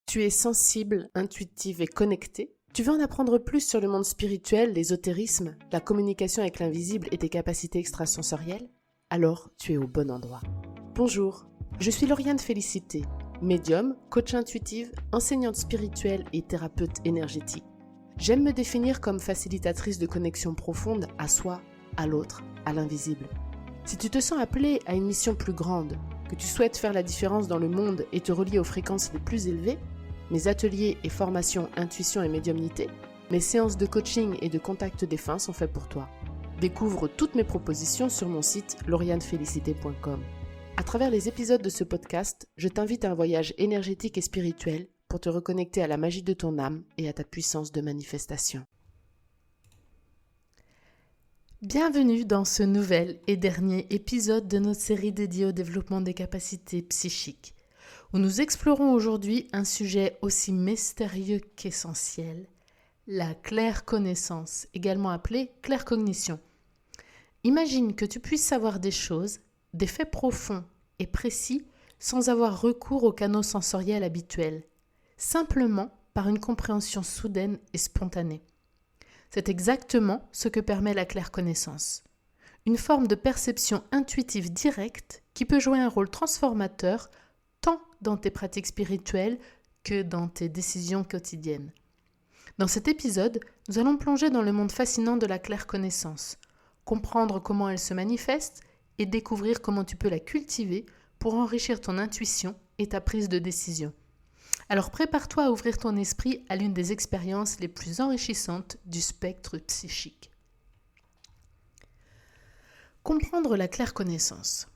Tu es sensible, intuitive et connectée? Tu veux en apprendre plus sur le monde spirituel, l'ésotérisme, la communication avec l'invisible et tes capacités extrasensorielles? Alors, tu es au bon endroit. Bonjour, je suis Lauriane Félicité, médium, coach intuitive, enseignante spirituelle et thérapeute énergétique. J'aime me définir comme facilitatrice de connexion profonde à soi, à l'autre, à l'invisible. Si tu te sens appelé à une mission plus grande, que tu souhaites faire la différence dans le monde et te relier aux fréquences les plus élevées, mes ateliers et formations intuition et médiumnité, mes séances de coaching et de contact défunt sont faits pour toi. Découvre toutes mes propositions sur mon site laurianefélicité.com. À travers les épisodes de ce podcast, je t'invite à un voyage énergétique et spirituel pour te reconnecter à la magie de ton âme et à ta puissance de manifestation. Bienvenue dans ce nouvel et dernier épisode de notre série dédiée au développement des capacités psychiques, où nous explorons aujourd'hui un sujet aussi mystérieux qu'essentiel, la clairconnaissance, également appelée claircognition. Imagine que tu puisses savoir des choses, des faits profonds et précis sans avoir recours aux canaux sensoriels habituels, simplement par une compréhension soudaine et spontanée. C'est exactement ce que permet la clairconnaissance. Une forme de perception intuitive directe qui peut jouer un rôle transformateur tant dans tes pratiques spirituelles que dans tes décisions quotidiennes. Dans cet épisode, nous allons plonger dans le monde fascinant de la clairconnaissance, comprendre comment elle se manifeste et découvrir comment tu peux la cultiver pour enrichir ton intuition et ta prise de décision. Alors prépare-toi à ouvrir ton esprit à l'une des expériences les plus enrichissantes du spectre psychique. Comprendre la clairconnaissance.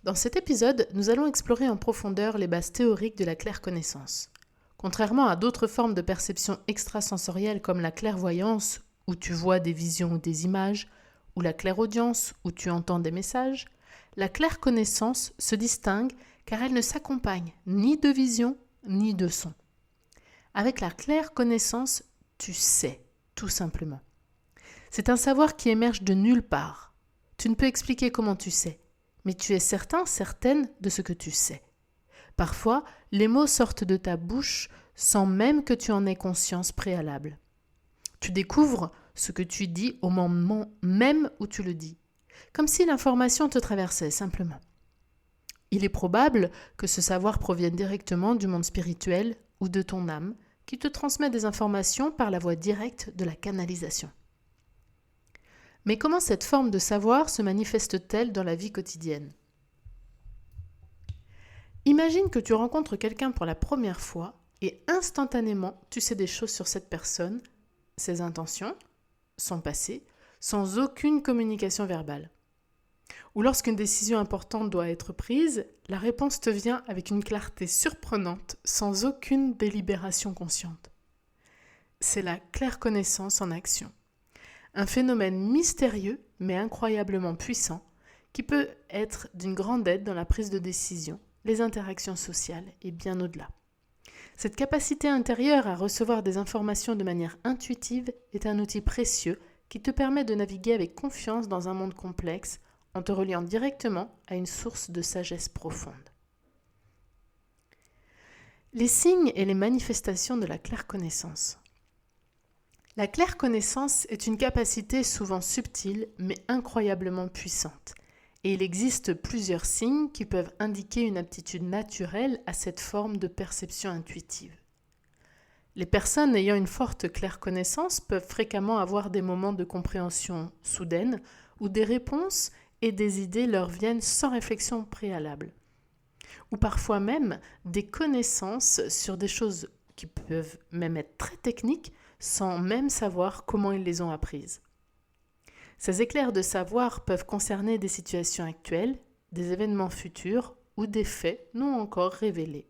Dans cet épisode, nous allons explorer en profondeur les bases théoriques de la clairconnaissance. Contrairement à d'autres formes de perception extrasensorielle comme la clairvoyance, où tu vois des visions ou des images, ou la clairaudience, où tu entends des messages, la clairconnaissance se distingue car elle ne s'accompagne ni de vision ni de son. Avec la clairconnaissance, tu sais, tout simplement. C'est un savoir qui émerge de nulle part. Tu ne peux expliquer comment tu sais, mais tu es certain, certaine de ce que tu sais. Parfois, les mots sortent de ta bouche sans même que tu en aies conscience préalable. Tu découvres ce que tu dis au moment même où tu le dis, comme si l'information te traversait simplement. Il est probable que ce savoir provienne directement du monde spirituel ou de ton âme, qui te transmet des informations par la voie directe de la canalisation. Mais comment cette forme de savoir se manifeste-t-elle dans la vie quotidienne ? Imagine que tu rencontres quelqu'un pour la première fois et instantanément tu sais des choses sur cette personne, ses intentions, son passé, sans aucune communication verbale. Ou lorsqu'une décision importante doit être prise, la réponse te vient avec une clarté surprenante, sans aucune délibération consciente. C'est la clairconnaissance en action. Un phénomène mystérieux mais incroyablement puissant qui peut être d'une grande aide dans la prise de décision, les interactions sociales et bien au-delà. Cette capacité intérieure à recevoir des informations de manière intuitive est un outil précieux qui te permet de naviguer avec confiance dans un monde complexe en te reliant directement à une source de sagesse profonde. Les signes et les manifestations de la clairconnaissance. La clairconnaissance est une capacité souvent subtile mais incroyablement puissante, et il existe plusieurs signes qui peuvent indiquer une aptitude naturelle à cette forme de perception intuitive. Les personnes ayant une forte clairconnaissance peuvent fréquemment avoir des moments de compréhension soudaine où des réponses et des idées leur viennent sans réflexion préalable. Ou parfois même des connaissances sur des choses qui peuvent même être très techniques sans même savoir comment ils les ont apprises. Ces éclairs de savoir peuvent concerner des situations actuelles, des événements futurs ou des faits non encore révélés.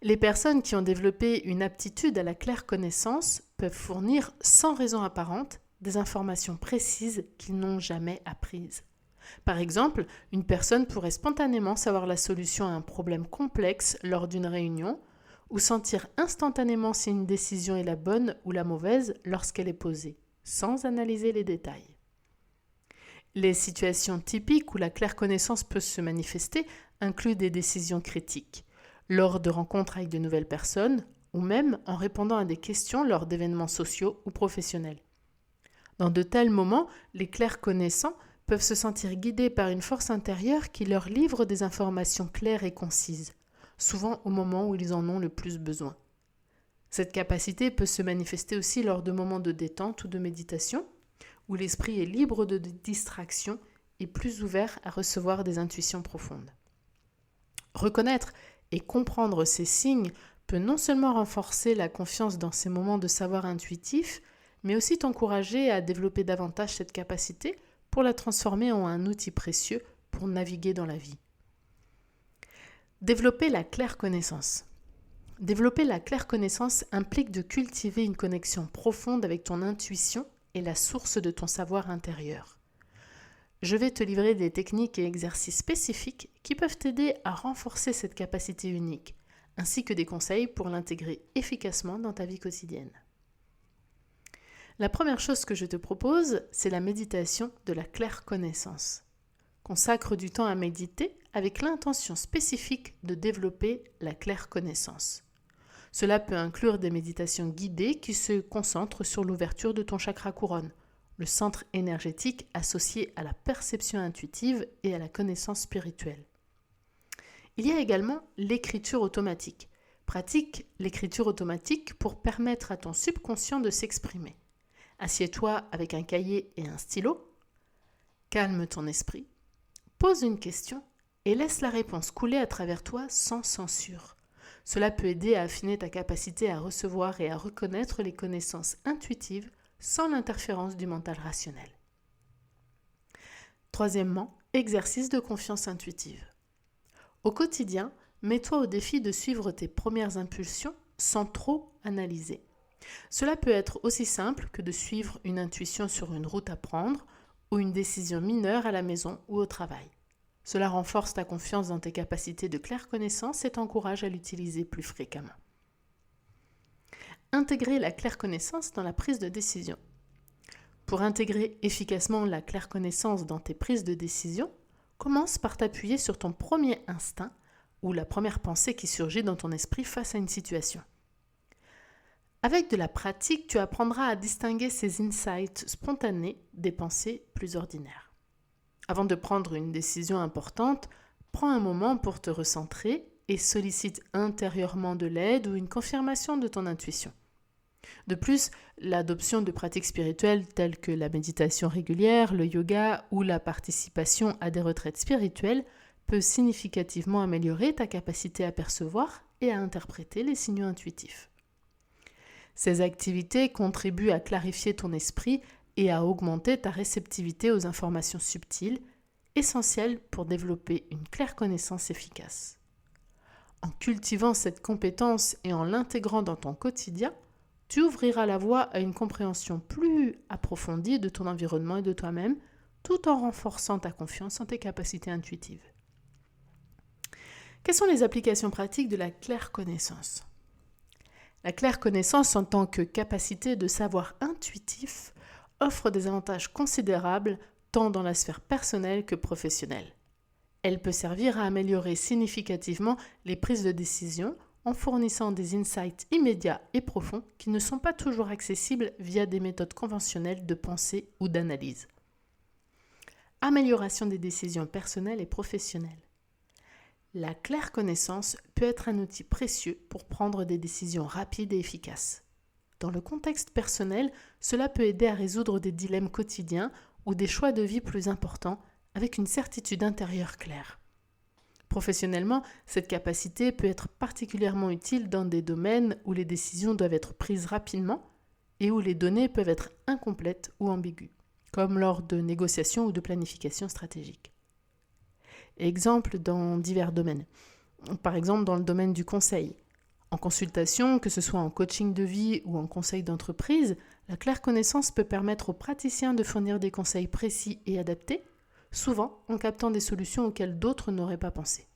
Les personnes qui ont développé une aptitude à la clairconnaissance peuvent fournir sans raison apparente des informations précises qu'ils n'ont jamais apprises. Par exemple, une personne pourrait spontanément savoir la solution à un problème complexe lors d'une réunion ou sentir instantanément si une décision est la bonne ou la mauvaise lorsqu'elle est posée, sans analyser les détails. Les situations typiques où la clairconnaissance peut se manifester incluent des décisions critiques, lors de rencontres avec de nouvelles personnes ou même en répondant à des questions lors d'événements sociaux ou professionnels. Dans de tels moments, les clairs-connaissants peuvent se sentir guidés par une force intérieure qui leur livre des informations claires et concises, souvent au moment où ils en ont le plus besoin. Cette capacité peut se manifester aussi lors de moments de détente ou de méditation, où l'esprit est libre de distractions et plus ouvert à recevoir des intuitions profondes. Reconnaître et comprendre ces signes peut non seulement renforcer la confiance dans ces moments de savoir intuitif, mais aussi t'encourager à développer davantage cette capacité pour la transformer en un outil précieux pour naviguer dans la vie. Développer la claire connaissance. Développer la claire connaissance implique de cultiver une connexion profonde avec ton intuition et la source de ton savoir intérieur. Je vais te livrer des techniques et exercices spécifiques qui peuvent t'aider à renforcer cette capacité unique, ainsi que des conseils pour l'intégrer efficacement dans ta vie quotidienne. La première chose que je te propose, c'est la méditation de la claire connaissance. Consacre du temps à méditer avec l'intention spécifique de développer la claire connaissance. Cela peut inclure des méditations guidées qui se concentrent sur l'ouverture de ton chakra couronne, le centre énergétique associé à la perception intuitive et à la connaissance spirituelle. Il y a également l'écriture automatique. Pratique l'écriture automatique pour permettre à ton subconscient de s'exprimer. Assieds-toi avec un cahier et un stylo, calme ton esprit, pose une question et laisse la réponse couler à travers toi sans censure. Cela peut aider à affiner ta capacité à recevoir et à reconnaître les connaissances intuitives sans l'interférence du mental rationnel. Troisièmement, exercice de confiance intuitive. Au quotidien, mets-toi au défi de suivre tes premières impulsions sans trop analyser. Cela peut être aussi simple que de suivre une intuition sur une route à prendre ou une décision mineure à la maison ou au travail. Cela renforce ta confiance dans tes capacités de claire connaissance et t'encourage à l'utiliser plus fréquemment. Intégrer la claire connaissance dans la prise de décision. Pour intégrer efficacement la claire connaissance dans tes prises de décision, commence par t'appuyer sur ton premier instinct ou la première pensée qui surgit dans ton esprit face à une situation. Avec de la pratique, tu apprendras à distinguer ces insights spontanés des pensées plus ordinaires. Avant de prendre une décision importante, prends un moment pour te recentrer et sollicite intérieurement de l'aide ou une confirmation de ton intuition. De plus, l'adoption de pratiques spirituelles telles que la méditation régulière, le yoga ou la participation à des retraites spirituelles peut significativement améliorer ta capacité à percevoir et à interpréter les signaux intuitifs. Ces activités contribuent à clarifier ton esprit et à augmenter ta réceptivité aux informations subtiles, essentielles pour développer une claire connaissance efficace. En cultivant cette compétence et en l'intégrant dans ton quotidien, tu ouvriras la voie à une compréhension plus approfondie de ton environnement et de toi-même, tout en renforçant ta confiance en tes capacités intuitives. Quelles sont les applications pratiques de la claire connaissance ? La claire connaissance en tant que capacité de savoir intuitif offre des avantages considérables tant dans la sphère personnelle que professionnelle. Elle peut servir à améliorer significativement les prises de décision en fournissant des insights immédiats et profonds qui ne sont pas toujours accessibles via des méthodes conventionnelles de pensée ou d'analyse. Amélioration des décisions personnelles et professionnelles. La claire connaissance peut être un outil précieux pour prendre des décisions rapides et efficaces. Dans le contexte personnel, cela peut aider à résoudre des dilemmes quotidiens ou des choix de vie plus importants avec une certitude intérieure claire. Professionnellement, cette capacité peut être particulièrement utile dans des domaines où les décisions doivent être prises rapidement et où les données peuvent être incomplètes ou ambiguës, comme lors de négociations ou de planification stratégique. Exemple dans divers domaines. Par exemple, dans le domaine du conseil. En consultation, que ce soit en coaching de vie ou en conseil d'entreprise, la claire connaissance peut permettre aux praticiens de fournir des conseils précis et adaptés, souvent en captant des solutions auxquelles d'autres n'auraient pas pensé.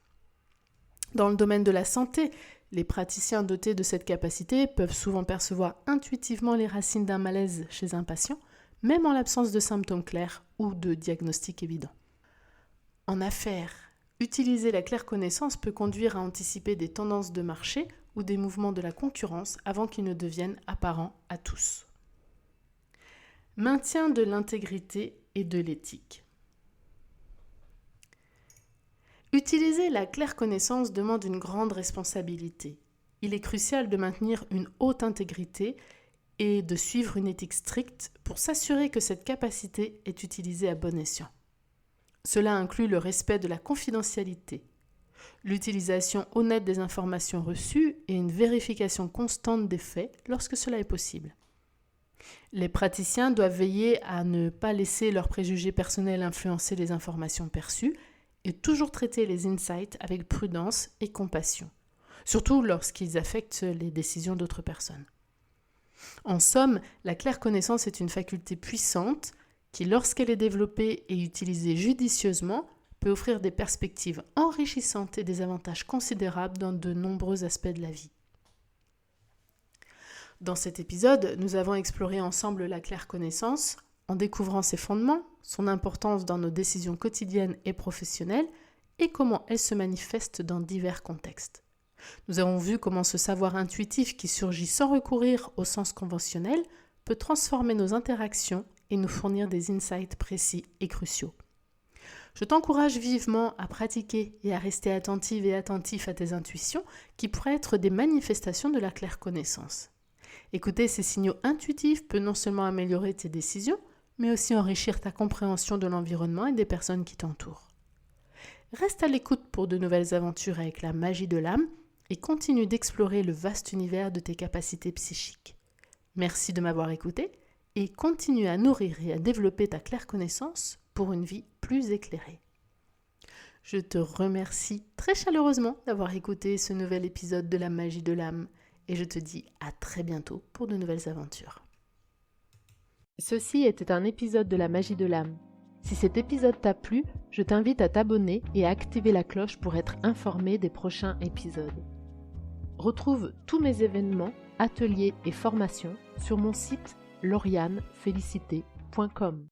Dans le domaine de la santé, les praticiens dotés de cette capacité peuvent souvent percevoir intuitivement les racines d'un malaise chez un patient, même en l'absence de symptômes clairs ou de diagnostic évident. En affaires, Utiliser la claire connaissance peut conduire à anticiper des tendances de marché ou des mouvements de la concurrence avant qu'ils ne deviennent apparents à tous. Maintien de l'intégrité et de l'éthique. Utiliser la claire connaissance demande une grande responsabilité. Il est crucial de maintenir une haute intégrité et de suivre une éthique stricte pour s'assurer que cette capacité est utilisée à bon escient. Cela inclut le respect de la confidentialité, l'utilisation honnête des informations reçues et une vérification constante des faits lorsque cela est possible. Les praticiens doivent veiller à ne pas laisser leurs préjugés personnels influencer les informations perçues et toujours traiter les insights avec prudence et compassion, surtout lorsqu'ils affectent les décisions d'autres personnes. En somme, la claire connaissance est une faculté puissante qui, lorsqu'elle est développée et utilisée judicieusement, peut offrir des perspectives enrichissantes et des avantages considérables dans de nombreux aspects de la vie. Dans cet épisode, nous avons exploré ensemble la claire connaissance en découvrant ses fondements, son importance dans nos décisions quotidiennes et professionnelles et comment elle se manifeste dans divers contextes. Nous avons vu comment ce savoir intuitif qui surgit sans recourir au sens conventionnel peut transformer nos interactions et nous fournir des insights précis et cruciaux. Je t'encourage vivement à pratiquer et à rester attentive et attentif à tes intuitions qui pourraient être des manifestations de la claire connaissance. Écouter ces signaux intuitifs peut non seulement améliorer tes décisions, mais aussi enrichir ta compréhension de l'environnement et des personnes qui t'entourent. Reste à l'écoute pour de nouvelles aventures avec la magie de l'âme et continue d'explorer le vaste univers de tes capacités psychiques. Merci de m'avoir écouté et continue à nourrir et à développer ta claire connaissance pour une vie plus éclairée. Je te remercie très chaleureusement d'avoir écouté ce nouvel épisode de la magie de l'âme et je te dis à très bientôt pour de nouvelles aventures. Ceci était un épisode de la magie de l'âme. Si cet épisode t'a plu, je t'invite à t'abonner et à activer la cloche pour être informé des prochains épisodes. Retrouve tous mes événements, ateliers et formations sur mon site laurianefélicité.com.